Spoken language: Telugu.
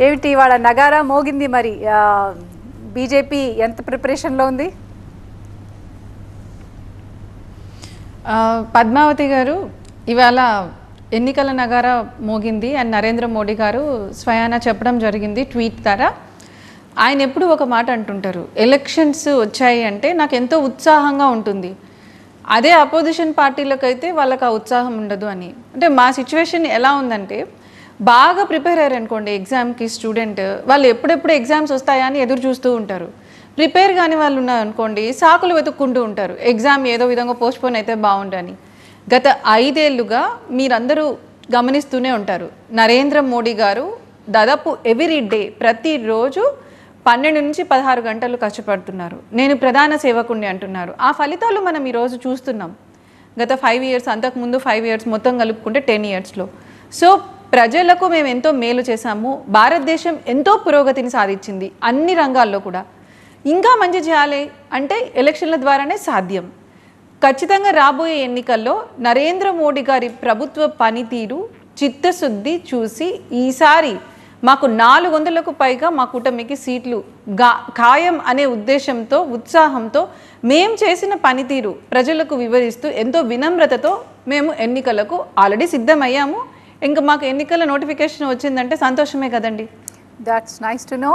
ఏమిటి వాళ్ళ నగారా మోగింది మరి బీజేపీ ఎంత ప్రిపరేషన్లో ఉంది? పద్మావతి గారు, ఇవాళ ఎన్నికల నగారా మోగింది అండ్ నరేంద్ర మోడీ గారు స్వయానా చెప్పడం జరిగింది ట్వీట్ ద్వారా. ఆయన ఎప్పుడు ఒక మాట అంటుంటారు, ఎలక్షన్స్ వచ్చాయి అంటే నాకు ఎంతో ఉత్సాహంగా ఉంటుంది, అదే అపోజిషన్ పార్టీలకైతే వాళ్ళకి ఆ ఉత్సాహం ఉండదు అని. అంటే మా సిచ్యువేషన్ ఎలా ఉందంటే, బాగా ప్రిపేర్ అయ్యారు అనుకోండి ఎగ్జామ్కి స్టూడెంట్, వాళ్ళు ఎప్పుడెప్పుడు ఎగ్జామ్స్ వస్తాయా అని ఎదురు చూస్తూ ఉంటారు. ప్రిపేర్ కాని వాళ్ళు ఉన్నారు అనుకోండి, సాకులు వెతుక్కుంటూ ఉంటారు, ఎగ్జామ్ ఏదో విధంగా పోస్ట్పోన్ అయితే బాగుండని. గత 5 ఏళ్లుగా మీరందరూ గమనిస్తూనే ఉంటారు, నరేంద్ర మోడీ గారు దాదాపు ఎవ్రీ డే ప్రతిరోజు 12 నుంచి 16 గంటలు కష్టపడుతున్నారు. నేను ప్రధాన సేవకుణ్ణి అంటున్నారు. ఆ ఫలితాలు మనం ఈరోజు చూస్తున్నాం. గత 5 ఇయర్స్, అంతకుముందు 5 ఇయర్స్ మొత్తం కలుపుకుంటే 10 ఇయర్స్లో. సో ప్రజలకు మేము ఎంతో మేలు చేశాము, భారతదేశం ఎంతో పురోగతిని సాధించింది అన్ని రంగాల్లో కూడా. ఇంకా మంచి చేయాలి అంటే ఎలక్షన్ల ద్వారానే సాధ్యం. ఖచ్చితంగా రాబోయే ఎన్నికల్లో నరేంద్ర మోడీ గారి ప్రభుత్వ పనితీరు, చిత్తశుద్ధి చూసి ఈసారి మాకు 400కు పైగా మా కూటమికి సీట్లు ఖాయం అనే ఉద్దేశంతో, ఉత్సాహంతో మేం చేసిన పనితీరు ప్రజలకు వివరిస్తూ ఎంతో వినమ్రతతో మేము ఎన్నికలకు ఆల్రెడీ సిద్ధమయ్యాము. ఇంకా మాకు ఎన్నికల నోటిఫికేషన్ వచ్చిందంటే సంతోషమే కదండి. That's nice to know.